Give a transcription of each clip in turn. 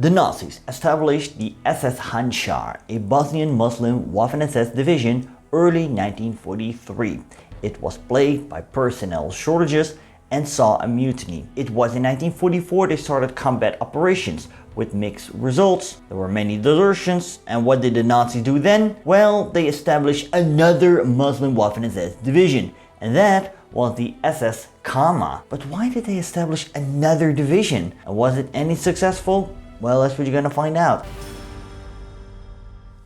The Nazis established the SS-Handschar, a Bosnian Muslim Waffen-SS division, early 1943. It was plagued by personnel shortages and saw a mutiny. It was in 1944 they started combat operations with mixed results. There were many desertions, and what did the Nazis do then? Well, they established another Muslim Waffen-SS division, and that was the SS Kama. But why did they establish another division? And was it any successful? Well, that's what you're gonna find out.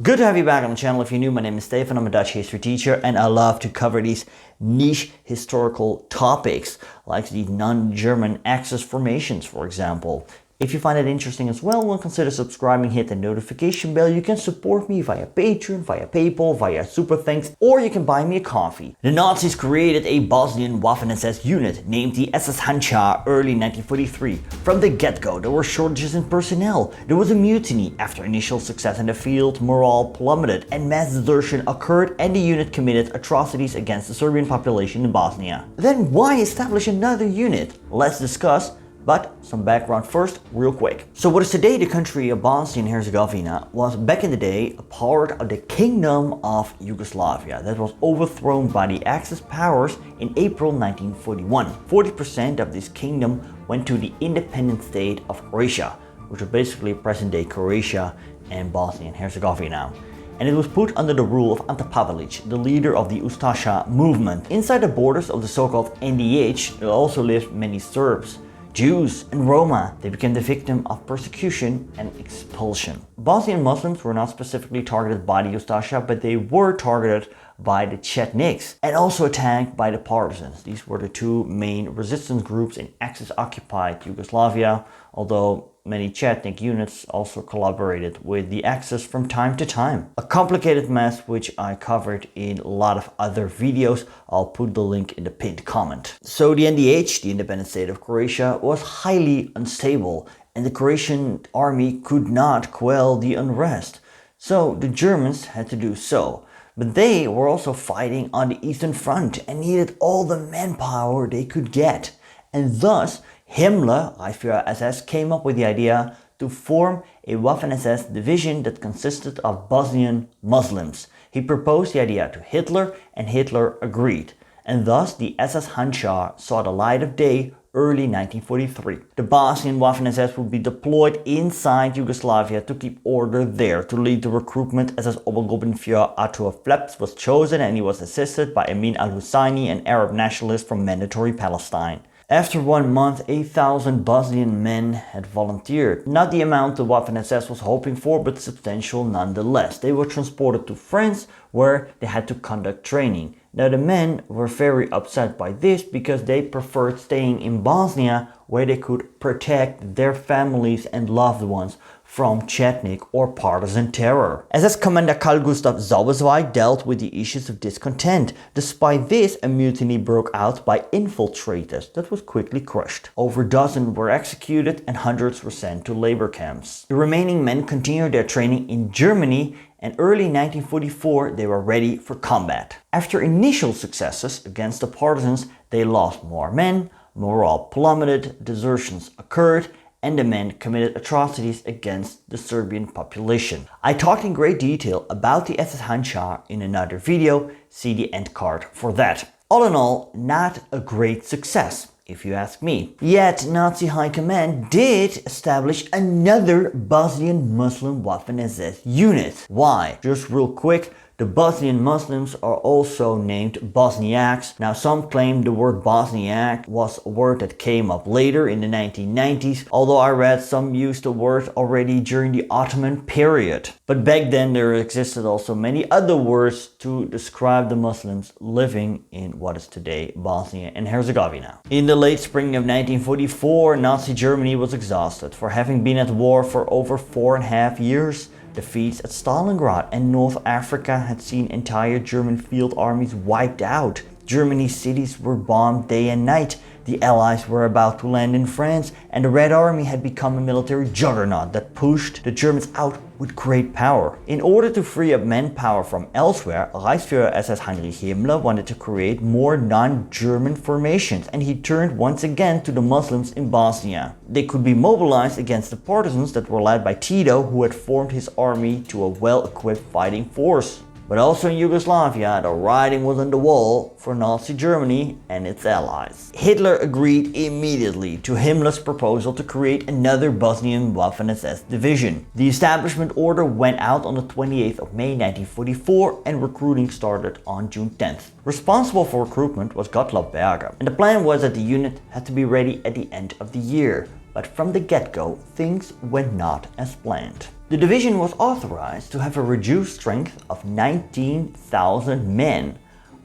Good to have you back on the channel. If you're new, my name is Stefan. I'm a Dutch history teacher and I love to cover these niche historical topics like the non-German Axis formations, for example. If you find it interesting as well, consider subscribing, hit the notification bell. You can support me via Patreon, via PayPal, via Super Thanks, or you can buy me a coffee. The Nazis created a Bosnian Waffen-SS unit named the SS-Handschar early 1943. From the get-go, there were shortages in personnel. There was a mutiny. After initial success in the field, morale plummeted and mass desertion occurred, and the unit committed atrocities against the Serbian population in Bosnia. Then why establish another unit? Let's discuss. But some background first, real quick. So what is today the country of Bosnia and Herzegovina was back in the day a part of the Kingdom of Yugoslavia that was overthrown by the Axis powers in April 1941. 40% of this kingdom went to the independent state of Croatia, which was basically present-day Croatia and Bosnia and Herzegovina. And it was put under the rule of Ante Pavelic, the leader of the Ustaša movement. Inside the borders of the so-called NDH, there also lived many Serbs, Jews and Roma. They became the victim of persecution and expulsion. Bosnian Muslims were not specifically targeted by the Ustaša, but they were targeted by the Chetniks and also attacked by the partisans. These were the two main resistance groups in Axis-occupied Yugoslavia, although many Chetnik units also collaborated with the Axis from time to time. A complicated mess which I covered in a lot of other videos. I'll put the link in the pinned comment. So the NDH, the independent state of Croatia, was highly unstable and the Croatian army could not quell the unrest. So the Germans had to do so. But they were also fighting on the Eastern Front and needed all the manpower they could get. And thus, Himmler, SS, came up with the idea to form a Waffen-SS division that consisted of Bosnian Muslims. He proposed the idea to Hitler and Hitler agreed. And thus the SS-Handschar saw the light of day early 1943. The Bosnian Waffen-SS would be deployed inside Yugoslavia to keep order there. To lead the recruitment, SS Obergruppenführer Artur Phleps was chosen and he was assisted by Amin al-Husseini, an Arab nationalist from Mandatory Palestine. After 1 month, 8,000 Bosnian men had volunteered. Not the amount the Waffen-SS was hoping for, but substantial nonetheless. They were transported to France, where they had to conduct training. Now the men were very upset by this because they preferred staying in Bosnia, where they could protect their families and loved ones from Chetnik or partisan terror. SS Commander Carl Gustav Sauersweiss dealt with the issues of discontent. Despite this, a mutiny broke out by infiltrators that was quickly crushed. Over a dozen were executed and hundreds were sent to labor camps. The remaining men continued their training in Germany, and early 1944 they were ready for combat. After initial successes against the partisans, they lost more men, morale plummeted, desertions occurred, and the men committed atrocities against the Serbian population. I talked in great detail about the SS-Handschar in another video, see the end card for that. All in all, not a great success, if you ask me. Yet Nazi high command did establish another Bosnian Muslim Waffen-SS unit. Why? Just real quick. The Bosnian Muslims are also named Bosniaks. Now some claim the word Bosniak was a word that came up later in the 1990s, although I read some used the word already during the Ottoman period. But back then there existed also many other words to describe the Muslims living in what is today Bosnia and Herzegovina. In the late spring of 1944, Nazi Germany was exhausted for having been at war for over 4.5 years. Defeats at Stalingrad and North Africa had seen entire German field armies wiped out. Germany's cities were bombed day and night. The Allies were about to land in France, and the Red Army had become a military juggernaut that pushed the Germans out with great power. In order to free up manpower from elsewhere, Reichsführer SS Heinrich Himmler wanted to create more non-German formations, and he turned once again to the Muslims in Bosnia. They could be mobilized against the partisans that were led by Tito, who had formed his army to a well-equipped fighting force. But also in Yugoslavia, the writing was on the wall for Nazi Germany and its allies. Hitler agreed immediately to Himmler's proposal to create another Bosnian Waffen-SS division. The establishment order went out on the 28th of May 1944 and recruiting started on June 10th. Responsible for recruitment was Gottlob Berger, and the plan was that the unit had to be ready at the end of the year. But from the get-go, things went not as planned. The division was authorized to have a reduced strength of 19,000 men,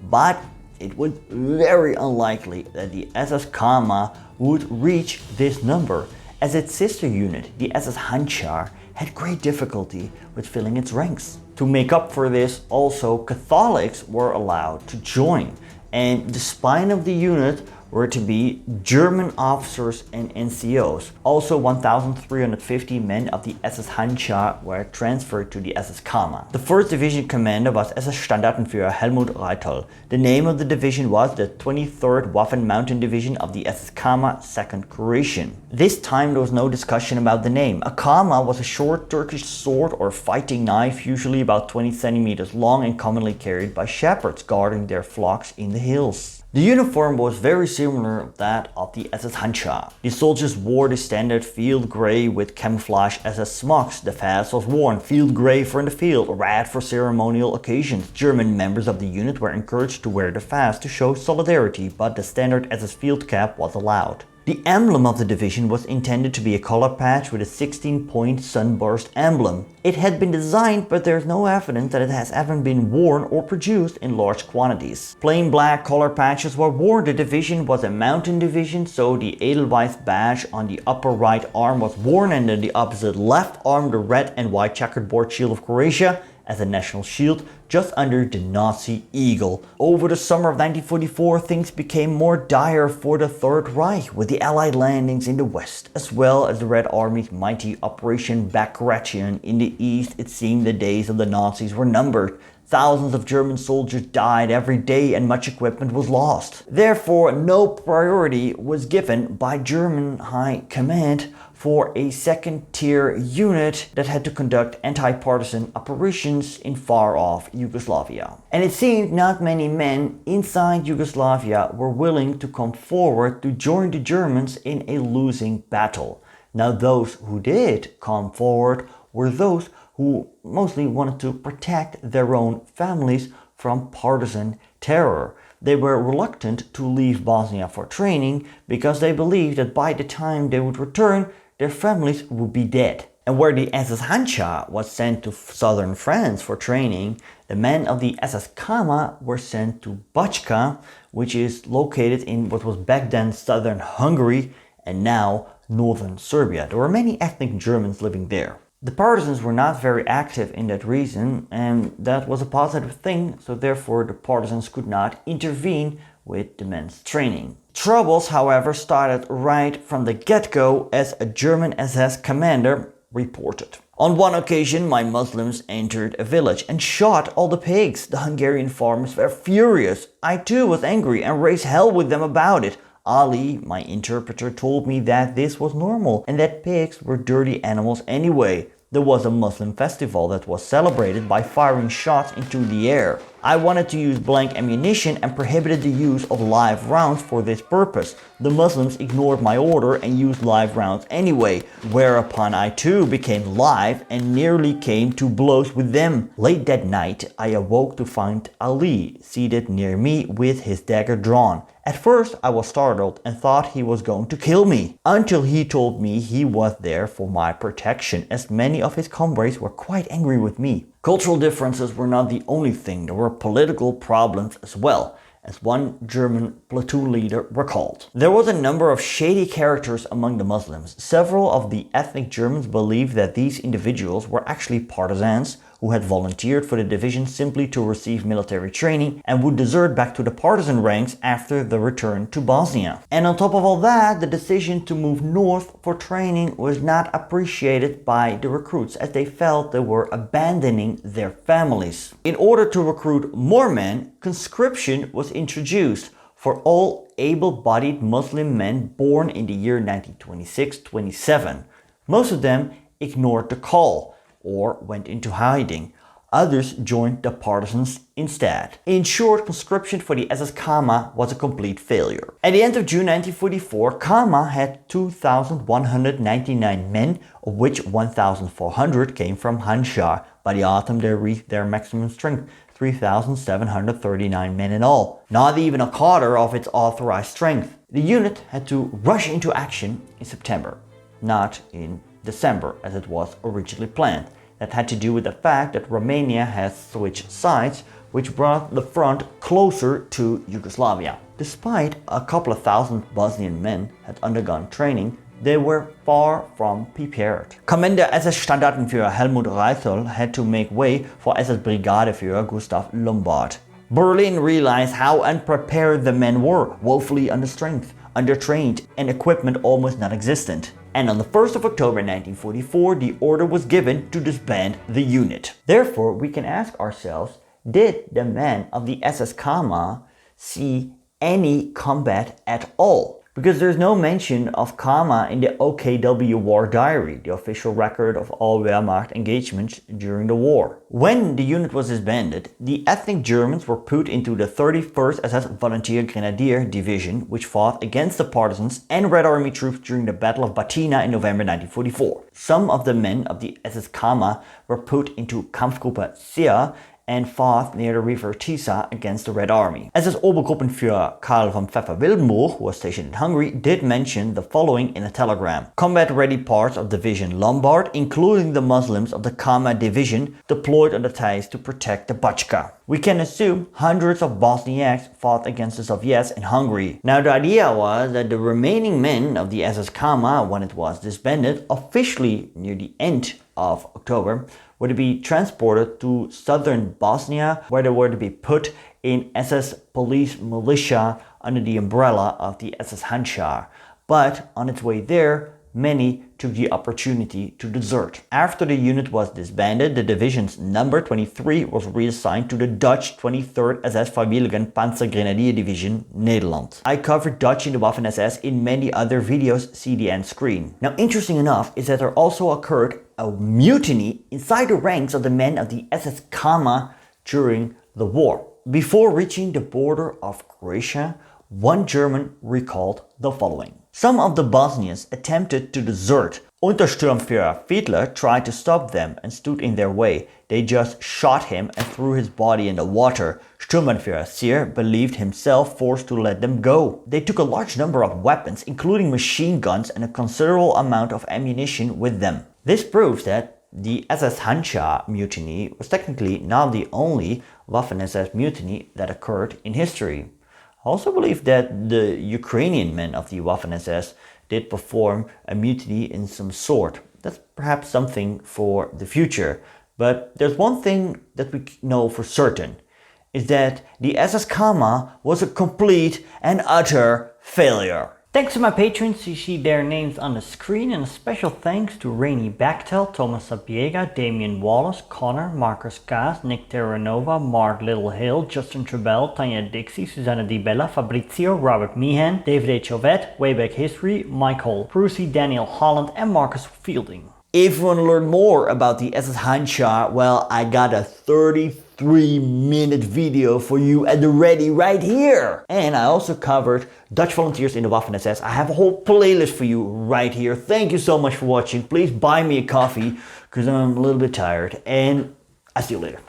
but it was very unlikely that the SS-Handschar would reach this number, as its sister unit, the SS-Handschar, had great difficulty with filling its ranks. To make up for this, also Catholics were allowed to join, and the spine of the unit were to be German officers and NCOs. Also 1,350 men of the SS-Handschar were transferred to the SS-Handschar. The 1st Division commander was SS-Standartenführer Helmut Reitel. The name of the division was the 23rd Waffen Mountain Division of the SS-Handschar 2nd Croatian. This time there was no discussion about the name. A kama was a short Turkish sword or fighting knife, usually about 20 centimeters long and commonly carried by shepherds guarding their flocks in the hills. The uniform was very similar to that of the SS-Handschar. The soldiers wore the standard field grey with camouflage SS smocks. The vest was worn field grey for in the field, red for ceremonial occasions. German members of the unit were encouraged to wear the vest to show solidarity, but the standard SS field cap was allowed. The emblem of the division was intended to be a collar patch with a 16-point sunburst emblem. It had been designed, but there is no evidence that it has ever been worn or produced in large quantities. Plain black collar patches were worn. The division was a mountain division, so the Edelweiss badge on the upper right arm was worn, and in the opposite left arm the red and white checkerboard shield of Croatia as a national shield, just under the Nazi eagle. Over the summer of 1944, things became more dire for the Third Reich, with the Allied landings in the west, as well as the Red Army's mighty Operation Bagration in the east. It seemed the days of the Nazis were numbered. Thousands of German soldiers died every day and much equipment was lost. Therefore, no priority was given by German High Command for a second-tier unit that had to conduct anti-partisan operations in far-off Yugoslavia. And it seemed not many men inside Yugoslavia were willing to come forward to join the Germans in a losing battle. Now, those who did come forward were those who mostly wanted to protect their own families from partisan terror. They were reluctant to leave Bosnia for training because they believed that by the time they would return, their families would be dead. And where the SS-Handschar was sent to southern France for training, the men of the SS-Handschar were sent to Bajka, which is located in what was back then southern Hungary and now northern Serbia. There were many ethnic Germans living there. The partisans were not very active in that region, and that was a positive thing, so therefore the partisans could not intervene with the men's training. Troubles, however, started right from the get-go, as a German SS commander reported. On one occasion, my Muslims entered a village and shot all the pigs. The Hungarian farmers were furious. I too was angry and raised hell with them about it. Ali, my interpreter, told me that this was normal and that pigs were dirty animals anyway. There was a Muslim festival that was celebrated by firing shots into the air. I wanted to use blank ammunition and prohibited the use of live rounds for this purpose. The Muslims ignored my order and used live rounds anyway, whereupon I too became live and nearly came to blows with them. Late that night, I awoke to find Ali seated near me with his dagger drawn. At first, I was startled and thought he was going to kill me, until he told me he was there for my protection, as many of his comrades were quite angry with me. Cultural differences were not the only thing, there were political problems as well, as one German platoon leader recalled. There was a number of shady characters among the Muslims. Several of the ethnic Germans believed that these individuals were actually partisans who had volunteered for the division simply to receive military training and would desert back to the partisan ranks after the return to Bosnia. And on top of all that, the decision to move north for training was not appreciated by the recruits, as they felt they were abandoning their families. In order to recruit more men, conscription was introduced for all able-bodied Muslim men born in the year 1926-27. Most of them ignored the call or went into hiding. Others joined the partisans instead. In short, conscription for the SS Kama was a complete failure. At the end of June 1944, Kama had 2,199 men, of which 1,400 came from Handschar. By the autumn, they reached their maximum strength, 3,739 men in all. Not even a quarter of its authorized strength. The unit had to rush into action in September, not in December as it was originally planned. That had to do with the fact that Romania has switched sides, which brought the front closer to Yugoslavia. Despite a couple of thousand Bosnian men had undergone training, they were far from prepared. Commander SS Standartenführer Helmut Reithel had to make way for SS Brigadeführer Gustav Lombard. Berlin realized how unprepared the men were, woefully understrength, undertrained, and equipment almost non-existent. And on the 1st of October 1944, the order was given to disband the unit. Therefore, we can ask ourselves, did the men of the SS Kama see any combat at all? Because there's no mention of Kama in the OKW War Diary, the official record of all Wehrmacht engagements during the war. When the unit was disbanded, the ethnic Germans were put into the 31st SS Volunteer Grenadier Division, which fought against the partisans and Red Army troops during the Battle of Batina in November 1944. Some of the men of the SS Kama were put into Kampfgruppe Sea and fought near the river Tisa against the Red Army. SS Obergruppenführer Karl von Pfeffer-Wildenbruch, who was stationed in Hungary, did mention the following in a telegram. Combat-ready parts of Division Lombard, including the Muslims of the Kama Division, deployed on the Theiss to protect the Bachka. We can assume hundreds of Bosniaks fought against the Soviets in Hungary. Now the idea was that the remaining men of the SS Kama, when it was disbanded, officially near the end of October, were to be transported to southern Bosnia, where they were to be put in SS police militia under the umbrella of the SS-Handschar. But on its way there, many took the opportunity to desert. After the unit was disbanded, the division's number 23 was reassigned to the Dutch 23rd SS Freiwilligen Panzergrenadier Division, Nederland. I covered Dutch in the Waffen-SS in many other videos, see the end screen. Now, interesting enough is that there also occurred a mutiny inside the ranks of the men of the SS Kama during the war. Before reaching the border of Croatia, one German recalled the following. Some of the Bosnians attempted to desert. Untersturmführer Fiedler tried to stop them and stood in their way. They just shot him and threw his body in the water. Sturmbannführer Sear believed himself forced to let them go. They took a large number of weapons, including machine guns and a considerable amount of ammunition with them. This proves that the SS-Handschar mutiny was technically not the only Waffen-SS mutiny that occurred in history. I also believe that the Ukrainian men of the Waffen-SS did perform a mutiny in some sort. That's perhaps something for the future. But there's one thing that we know for certain, is that the SS Kama was a complete and utter failure. Thanks to my patrons, you see their names on the screen, and a special thanks to Rainy Bachtel, Thomas Sabiega, Damian Wallace, Connor, Marcus Gass, Nick Terranova, Mark Littlehill, Justin Trebell, Tanya Dixie, Susanna Di Bella, Fabrizio, Robert Meehan, David H. Ovett, Wayback History, Michael Prusi, Daniel Holland, and Marcus Fielding. If you want to learn more about the SS-Handschar, well, I got a 33-minute video for you at the ready right here. And I also covered Dutch volunteers in the Waffen-SS. I have a whole playlist for you right here. Thank you so much for watching. Please buy me a coffee because I'm a little bit tired. And I'll see you later.